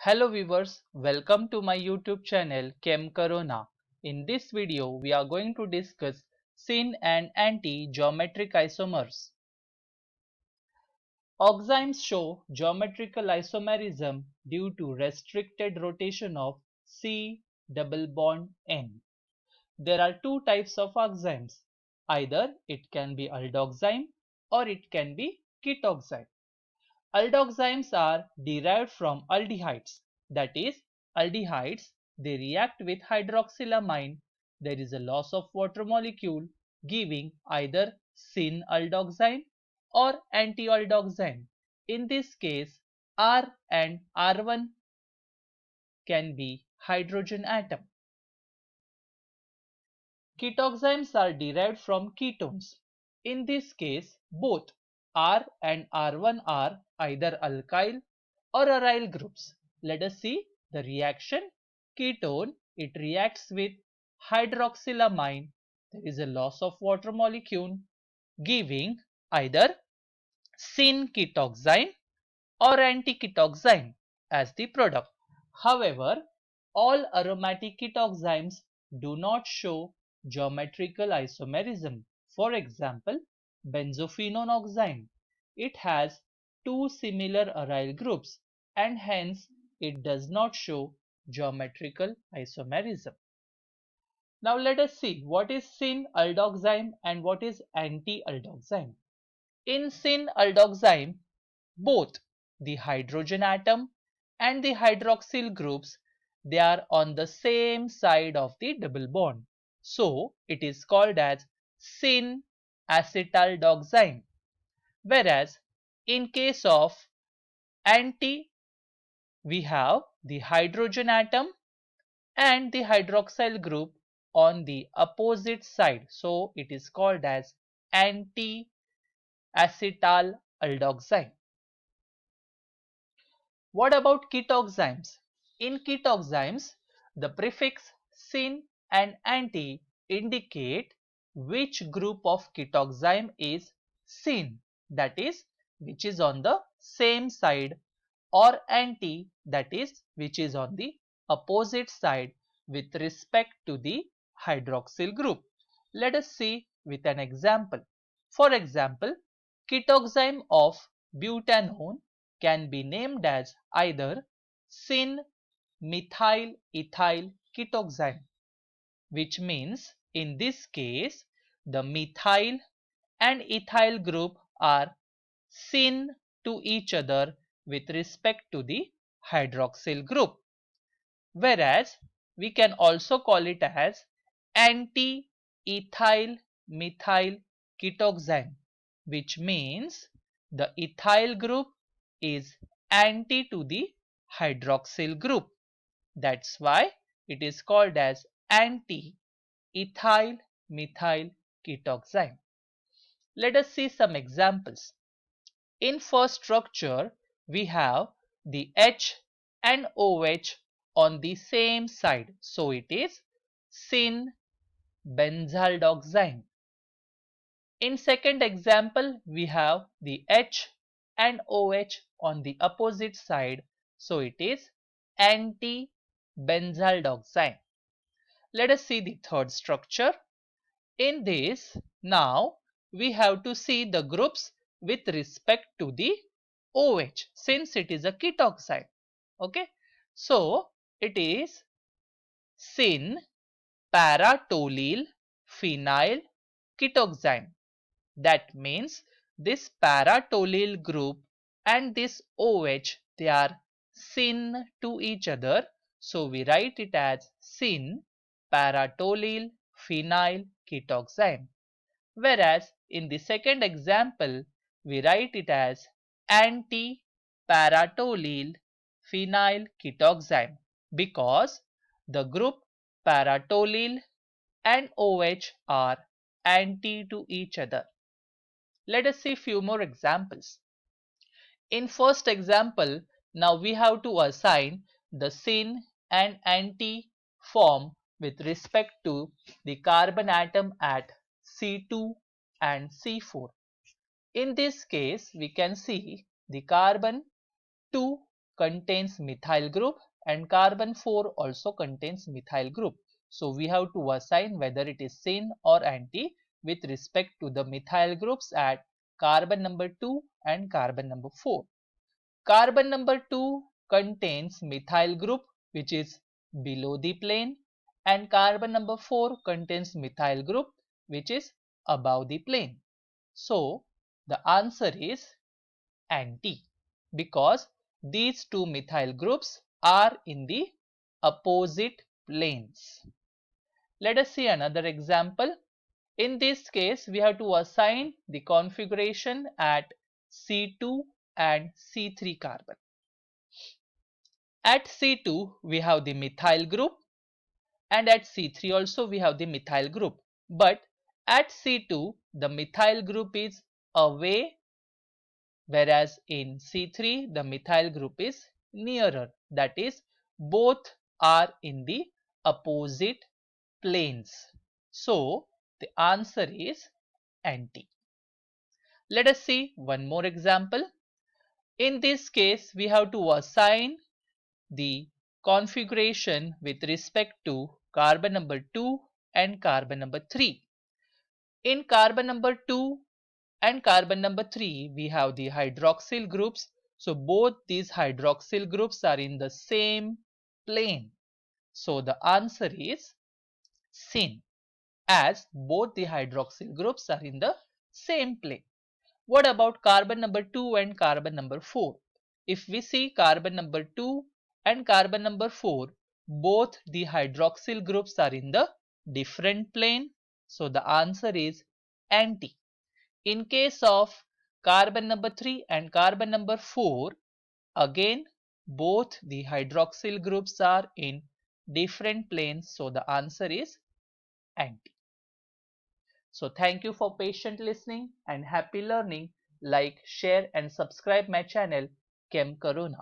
Hello viewers, welcome to my YouTube channel Chem Corona. In this video, we are going to discuss syn and anti-geometric isomers. Oximes show geometrical isomerism due to restricted rotation of C double bond N. There are two types of oximes. Either it can be aldoxime or it can be ketoxime. Aldoxymes are derived from aldehydes. That is, aldehydes, they react with hydroxylamine. There is a loss of water molecule giving either syn aldoxime or anti-aldoxime. In this case, R and R1 can be hydrogen atom. Ketoxymes are derived from ketones. In this case, both R and R1 are either alkyl or aryl groups. Let us see the reaction. Ketone, it reacts with hydroxylamine. There is a loss of water molecule giving either syn ketoxime or anti-ketoxime as the product. However, all aromatic ketoxymes do not show geometrical isomerism. For example, benzophenone oxime. It has two similar aryl groups and hence it does not show geometrical isomerism. Now let us see what is syn aldoxime and what is anti-aldoxime. In syn aldoxime, both the hydrogen atom and the hydroxyl groups, they are on the same side of the double bond. So it is called as syn acetaldoxime. Whereas in case of anti, we have the hydrogen atom and the hydroxyl group on the opposite side. So it is called as anti-acetaldoxime. What about ketoxymes? In ketoxymes, the prefix syn and anti indicate which group of ketoxyme is syn, that is, which is on the same side, or anti, that is, which is on the opposite side with respect to the hydroxyl group. Let us see with an example. For example, ketoxyme of butanone can be named as either syn methyl ethyl ketoxyme, which means in this case the methyl and ethyl group are syn to each other with respect to the hydroxyl group. Whereas we can also call it as anti-ethyl methyl ketoxyme, which means the ethyl group is anti to the hydroxyl group. That's why it is called as anti-ethyl methyl ketoxyme. Let us see some examples. In first structure, we have the H and OH on the same side. So it is syn benzaldoxime. In second example, we have the H and OH on the opposite side. So it is anti-benzaldoxime. Let us see the third structure. In this, now we have to see the groups with respect to the OH since it is a ketoxide. Okay. So it is syn para-toluene phenyl ketoxime. That means this para-toluene group and this OH, they are syn to each other. So we write it as syn para-toluene phenyl ketoxime. Whereas in the second example, we write it as anti-para-toluene phenyl ketoxime because the group para-toluene and OH are anti to each other. Let us see few more examples. In first example, now we have to assign the syn and anti form with respect to the carbon atom at C2 and C4. In this case, we can see the carbon 2 contains methyl group and carbon 4 also contains methyl group. So we have to assign whether it is syn or anti with respect to the methyl groups at carbon number 2 and carbon number 4. Carbon number 2 contains methyl group which is below the plane, and carbon number 4 contains methyl group which is above the plane. So the answer is anti, because these two methyl groups are in the opposite planes. Let us see another example. In this case, we have to assign the configuration at C2 and C3 carbon. At C2, we have the methyl group, and at C3 also we have the methyl group. But at C2, the methyl group is away, whereas in C3, the methyl group is nearer. That is, both are in the opposite planes. So the answer is anti. Let us see one more example. In this case, we have to assign the configuration with respect to carbon number 2 and carbon number 3. In carbon number 2 and carbon number 3, we have the hydroxyl groups. So both these hydroxyl groups are in the same plane. So the answer is syn, as both the hydroxyl groups are in the same plane. What about carbon number 2 and carbon number 4? If we see carbon number 2 and carbon number 4, both the hydroxyl groups are in the different plane. So the answer is anti. In case of carbon number 3 and carbon number 4, again both the hydroxyl groups are in different planes. So the answer is anti. So thank you for patient listening and happy learning. Like, share and subscribe my channel Chem Corona.